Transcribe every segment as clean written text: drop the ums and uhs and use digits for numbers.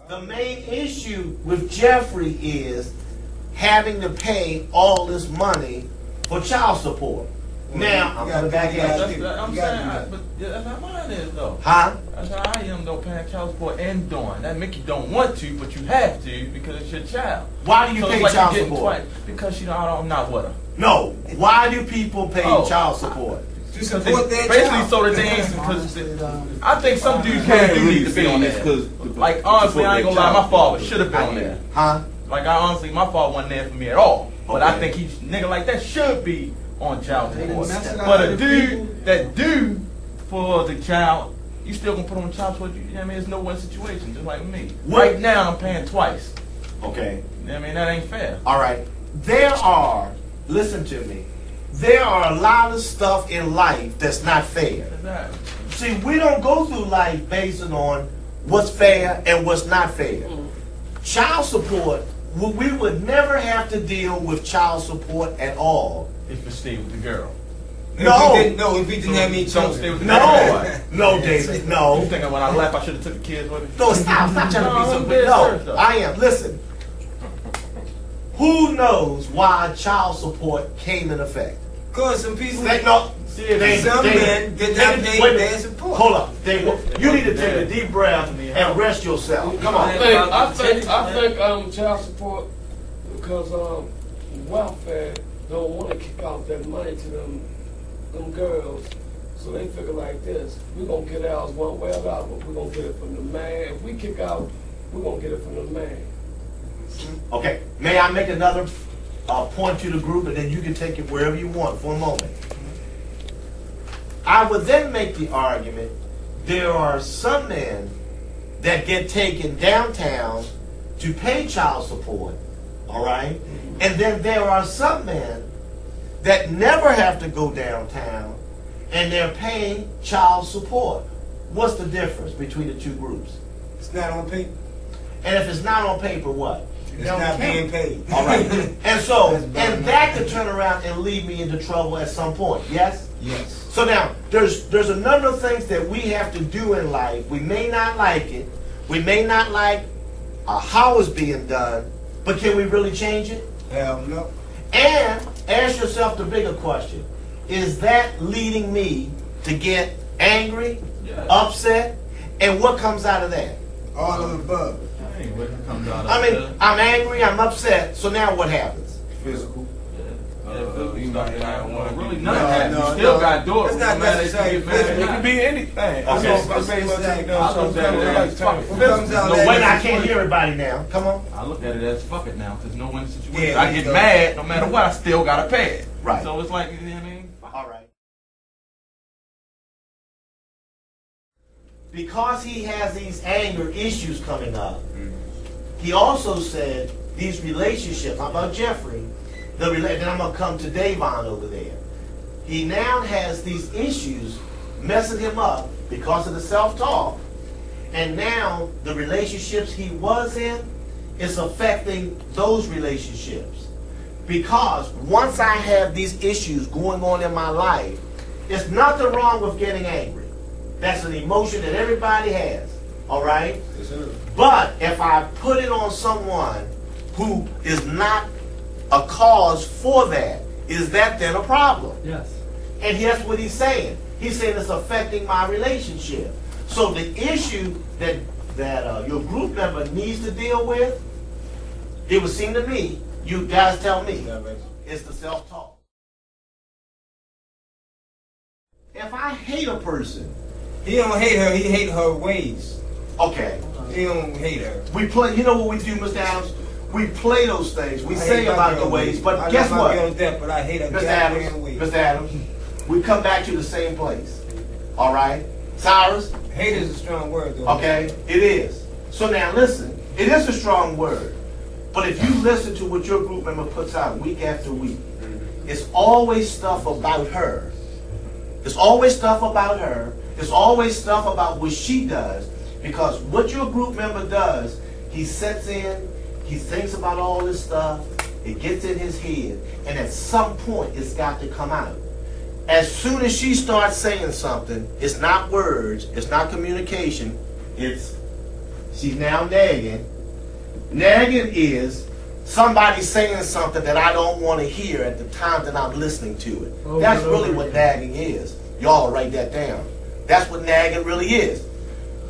The main issue with Jeffrey is having to pay all this money for child support. Now, I'm coming back at you. I'm saying, but that's how mine is, though. Huh? That's how I am, though, paying child support and doing. That make you don't want to, but you have to because it's your child. Why do you pay child support? Twice because, I'm not with her. No. Why do people pay child support? To support their child. So that they ain't, because I think some dudes do need to be on there. Like, honestly, I ain't gonna lie, my father should have been on there. Huh? Like, honestly, my father wasn't there for me at all. But I think he's nigga like that should be on child support. But a dude that do for the child, you still gonna put on child support. You know what I mean? It's no one situation, just like me. Right now, I'm paying twice. Okay. You know what I mean? That ain't fair. All right. Listen to me. There are a lot of stuff in life that's not fair. Exactly. See, we don't go through life based on what's fair and what's not fair. Child support, we would never have to deal with child support at all. If you stay with the girl. If we didn't have any children. Stay with the girl. No, David, no. You think when I left, I should have took the kids with me? No, stop trying to be something. No, I am. Listen. Who knows why child support came in effect? Because some people, some men did not pay their support. Hold up, David. You need to take a deep breath and rest yourself. Come on. I think child support because welfare don't want to kick out that money to them girls. So they figure like this, we're going to get ours one way or the other. We're going to get it from the man. If we kick out, we're going to get it from the man. Okay, may I make another point to the group, and then you can take it wherever you want for a moment. I would then make the argument there are some men that get taken downtown to pay child support, all right? And then there are some men that never have to go downtown and they're paying child support. What's the difference between the two groups? It's not on paper. And if it's not on paper, what? It's not being paid. All right. And that could turn around and lead me into trouble at some point. Yes? Yes. So now, there's a number of things that we have to do in life. We may not like it. We may not like how it's being done. But can we really change it? Hell no. And ask yourself the bigger question. Is that leading me to get angry, upset? And what comes out of that? All of the above. I mean, I'm angry, I'm upset, so now what happens? Physical. Really none of that. You still got to do it. It's not necessary. It can be anything. No, wait, I can't hear everybody now. Come on. I look at it as fuck it now, because no win situation. I get mad, no matter what, I still got to pay it. Right. So it's like, you know what I mean? All right. Because he has these anger issues coming up, he also said these relationships, how about Jeffrey, then I'm going to come to Davon over there. He now has these issues messing him up because of the self-talk, and now the relationships he was in is affecting those relationships. Because once I have these issues going on in my life, there's nothing wrong with getting angry. That's an emotion that everybody has, all right? Yes, sir. But if I put it on someone who is not a cause for that, is that then a problem? Yes. And that's what he's saying. He's saying it's affecting my relationship. So the issue that your group member needs to deal with, it would seem to me, you guys tell me, it's the self-talk. If I hate a person, he don't hate her, he hate her ways. Okay. He don't hate her. We play, you know what we do, Mr. Adams? We play those things. We say about the ways, but guess what? But I hate her. Mr. Adams, we come back to the same place. All right? Cyrus? Hate is a strong word, though. Okay, it is. So now listen, it is a strong word. But if you listen to what your group member puts out week after week, it's always stuff about her. It's always stuff about her. It's always stuff about what she does. Because what your group member does, he sets in, he thinks about all this stuff, it gets in his head, and at some point it's got to come out. As soon as she starts saying something, it's not words, it's not communication, it's She's now nagging. Nagging is somebody saying something that I don't want to hear at the time that I'm listening to it. That's really what nagging is. Y'all write that down. That's what nagging really is.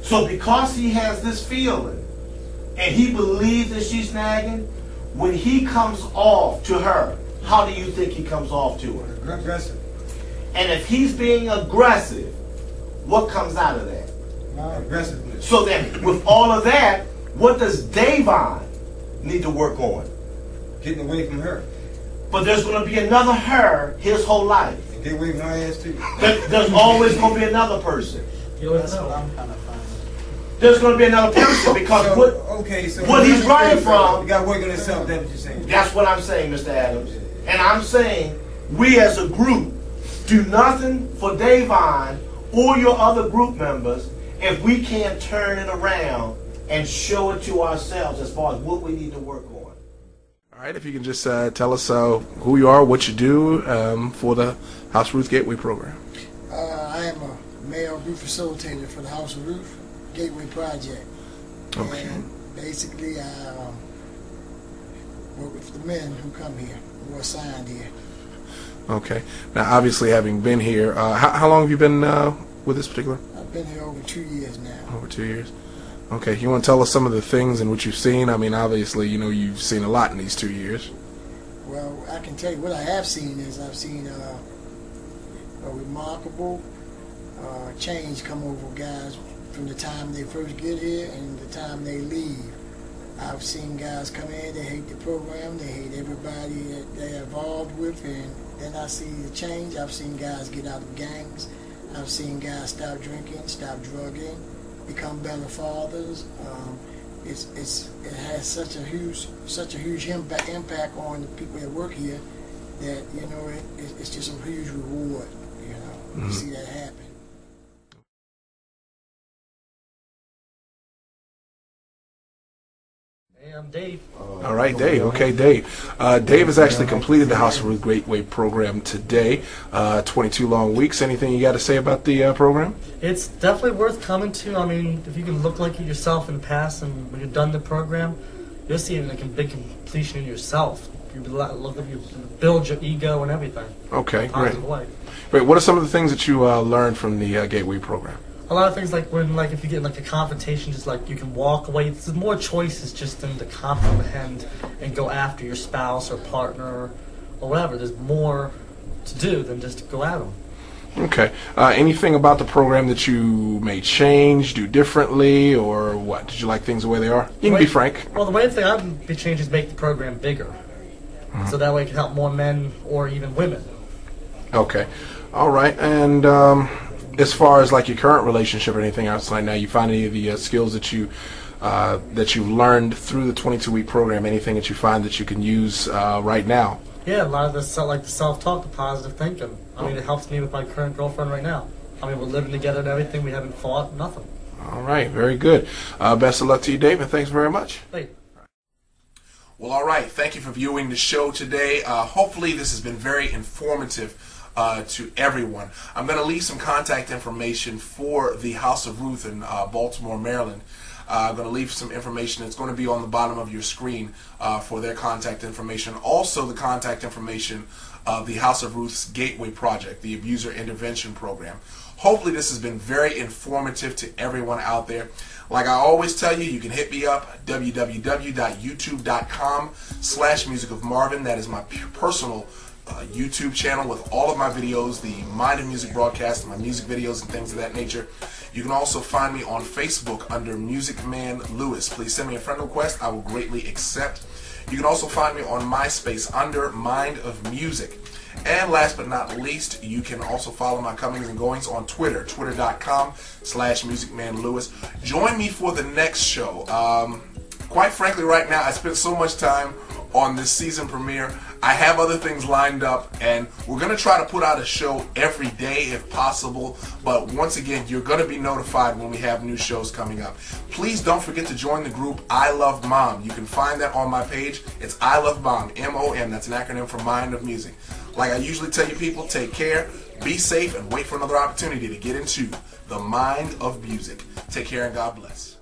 So because he has this feeling and he believes that she's nagging, when he comes off to her, how do you think he comes off to her? Aggressive. And if he's being aggressive, what comes out of that? Aggressiveness. So then, with all of that, what does Davon need to work on? Getting away from her. But there's going to be another her his whole life. And get away from her ass too. There's always going to be another person. That's what I'm kind of finding. There's going to be another person because so what he's running from. You got to work on himself. That's what you're saying. That's what I'm saying, Mr. Adams. And I'm saying we as a group do nothing for Davon or your other group members if we can't turn it around and show it to ourselves as far as what we need to work on. All right, if you can just tell us who you are, what you do for the House of Ruth Gateway program. I am a male group facilitator for the House of Ruth Gateway Project. Okay. And basically, I work with the men who come here, who are assigned here. Okay. Now, obviously, having been here, how long have you been with this particular? I've been here over 2 years now. Over 2 years. Okay. You want to tell us some of the things and what you've seen? I mean, obviously, you know, you've seen a lot in these 2 years. Well, I can tell you what I have seen is I've seen a remarkable change come over guys from the time they first get here and the time they leave. I've seen guys come in, they hate the program, they hate everybody that they're involved with, and then I see the change. I've seen guys get out of gangs. I've seen guys stop drinking, stop drugging, become better fathers. It has such a huge impact on the people that work here that, you know, it's just a huge reward, you know, to see that happen. Hey, I'm Dave. All right, Dave. Okay, Dave. Dave has actually completed the House of Ruth Gateway program today. 22 long weeks. Anything you got to say about the program? It's definitely worth coming to. I mean, if you can look like it yourself in the past, and when you're done the program, you'll see like a big completion in yourself. You build your ego and everything. Okay, great. Way. Great. What are some of the things that you learned from the Gateway program? A lot of things like when, like, if you get like a confrontation, just like you can walk away. There's more choices just than to comprehend and go after your spouse or partner or whatever. There's more to do than just to go at them. Okay. Anything about the program that you may change, do differently, or what? Did you like things the way they are? You can be frank. Well, the main thing I'd be changing is make the program bigger, so that way it can help more men or even women. Okay. All right. And as far as like your current relationship or anything outside now, you find any of the skills that you've learned through the 22-week program, anything that you find that you can use right now? Yeah, a lot of the like the self-talk, the positive thinking. I mean, it helps me with my current girlfriend right now. I mean, we're living together and everything. We haven't fought, nothing. All right, very good. Best of luck to you, Dave, and thanks very much. Hey. Well, all right. Thank you for viewing the show today. Hopefully, this has been very informative to everyone. I'm going to leave some contact information for the House of Ruth in Baltimore, Maryland. I'm going to leave some information that's going to be on the bottom of your screen for their contact information. Also, the contact information of the House of Ruth's Gateway Project, the Abuser Intervention Program. Hopefully, this has been very informative to everyone out there. Like I always tell you, you can hit me up, www.youtube.com/musicofmarvin. That is my personal YouTube channel with all of my videos, the Mind of Music broadcast, my music videos and things of that nature. You can also find me on Facebook under Music Man Lewis. Please send me a friend request. I will greatly accept. You can also find me on MySpace under Mind of Music. And last but not least, you can also follow my comings and goings on Twitter, twitter.com/musicmanlewis. Join me for the next show. Quite frankly, right now, I spent so much time on this season premiere. I have other things lined up, and we're going to try to put out a show every day if possible. But once again, you're going to be notified when we have new shows coming up. Please don't forget to join the group I Love Mom. You can find that on my page. It's I Love Mom, M-O-M. That's an acronym for Mind of Music. Like I usually tell you people, take care, be safe, and wait for another opportunity to get into the Mind of Music. Take care and God bless.